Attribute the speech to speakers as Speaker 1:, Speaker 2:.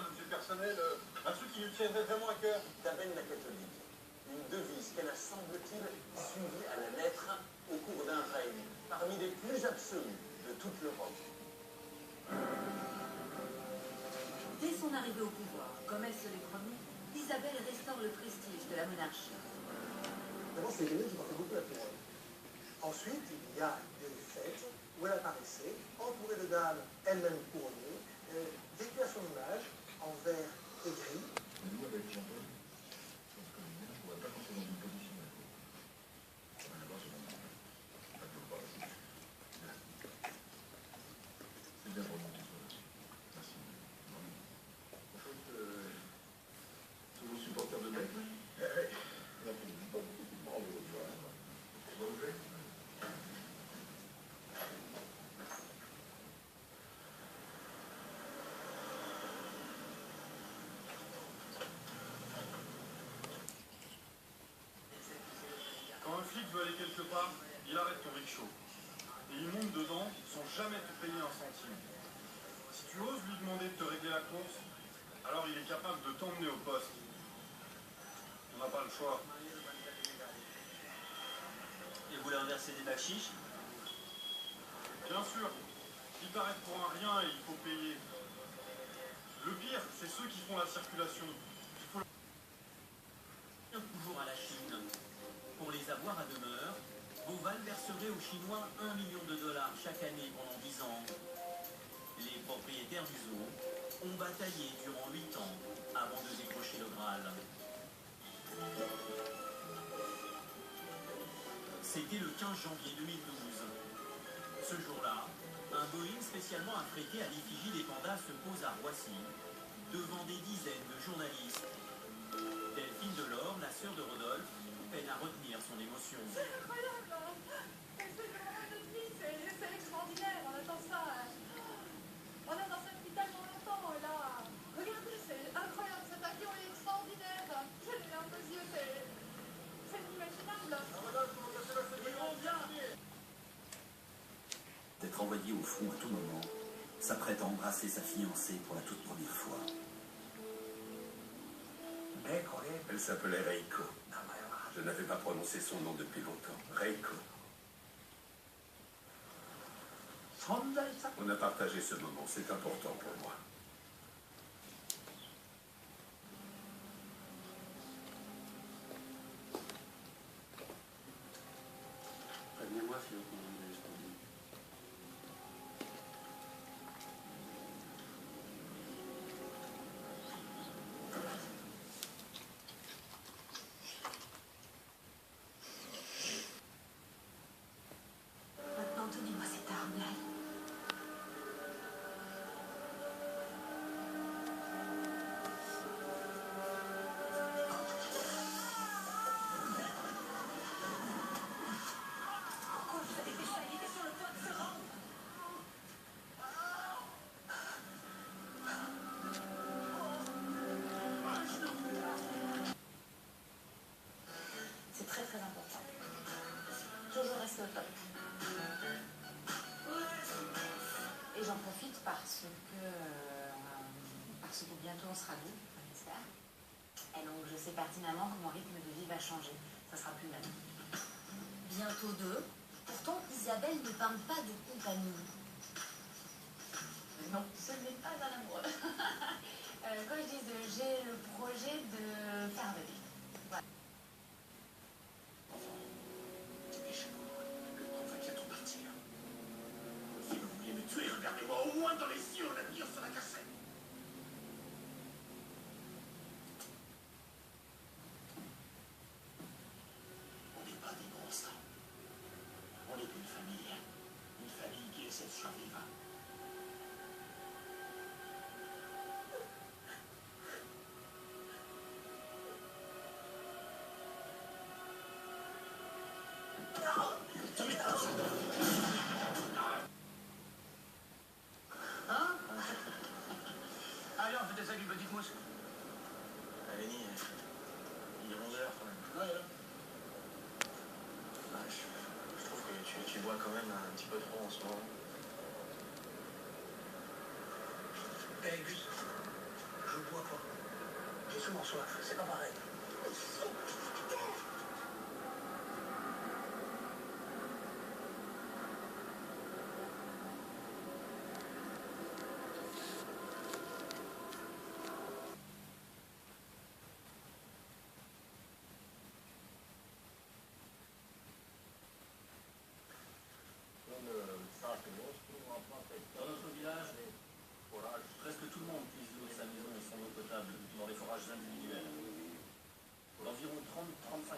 Speaker 1: un objet personnel, un truc qui lui tiendrait vraiment à cœur.
Speaker 2: Isabelle la catholique. Une devise qu'elle a, semble-t-il, suivie à la lettre au cours d'un règne, parmi les plus absolus de toute l'Europe.
Speaker 3: Dès son arrivée au pouvoir, comme elle se l'est promis, Isabelle restaure le prestige de la monarchie.
Speaker 4: D'abord, c'est quelqu'un qui portait beaucoup la couronne. Ensuite, il y a des fêtes où elle apparaissait, entourée de dames elles-mêmes couronnées, vêtues à son image, en vert et gris.
Speaker 5: Nous, avec Jean-Paul, je pense que le ménage ne pourrait pas compter dans une position d'accord. Ça n'a rien à voir sur mon nom. Ça ne peut pas. C'est bien pour le monter sur là. Merci. En fait, tous vos supporters de mec, on a fait pas beaucoup de bravo l'autre fois. On va ouvrir.
Speaker 1: Quand un flic veut aller quelque part, il arrête ton rickshaw. Et il monte dedans sans jamais te payer un centime. Si tu oses lui demander de te régler la course, alors il est capable de t'emmener au poste. On n'a pas le choix.
Speaker 6: Et vous voulez inverser des bachiches?
Speaker 1: Bien sûr, ils t'arrêtent pour un rien et il faut payer. Le pire, c'est ceux qui font la circulation.
Speaker 6: Toujours à la Chine. Pour les avoir à demeure, Beauval verserait aux Chinois $1 million chaque année pendant 10 ans. Les propriétaires du zoo ont bataillé durant 8 ans avant de décrocher le Graal. C'était le 15 janvier 2012. Ce jour-là, un Boeing spécialement affrété à l'effigie des pandas se pose à Roissy, devant des dizaines de journalistes. Delphine Delors, la sœur de Rodolphe, peine à retenir son émotion.
Speaker 7: C'est incroyable, hein. C'est vraiment notre vie, c'est extraordinaire, on attend ça. On est dans cet hôpital dans longtemps, et là, regardez, c'est incroyable, cet avion est extraordinaire. J'ai les larmes aux yeux, c'est inimaginable.
Speaker 8: D'être envoyé au front à tout moment, s'apprête à embrasser sa fiancée pour la toute première fois. Elle s'appelait Reiko. Je n'avais pas prononcé son nom depuis longtemps. Reiko. On a partagé ce moment, c'est important pour moi.
Speaker 2: Prévenez-moi si vous pouvez.
Speaker 3: Maintenant, donnez-moi cette arme-là. Pourquoi vous avez fait ça? Il était sur le toit de se rendre. C'est très très important. Toujours rester au top. Et j'en profite parce que bientôt on sera deux, on espère. Et donc je sais pertinemment que mon rythme de vie va changer. Ça sera plus le même.
Speaker 9: Bientôt deux. Pourtant, Isabelle ne parle pas de compagnie.
Speaker 3: Non, ce n'est pas un amoureux. Quand je dis deux, j'ai le projet de faire un bébé. Voilà.
Speaker 2: Dépêchez-vous, le temps va bientôt partir. Si vous vouliez me tuer, regardez-moi au moins dans les yeux, on a mis sur la cassette. On n'est pas des monstres. On est une famille qui essaie de survivre.
Speaker 6: Allez, on fait des sacs une petite mousse.
Speaker 2: Allez, il est 11h quand même. Ouais, là. Je trouve que tu bois quand même un petit peu trop en ce moment.
Speaker 4: Eh, Gus, je ont soif, c'est pas pareil.
Speaker 6: Dans notre village, presque tout le monde puise l'eau de sa maison et son eau potable dans des forages individuels. D'environ 30-35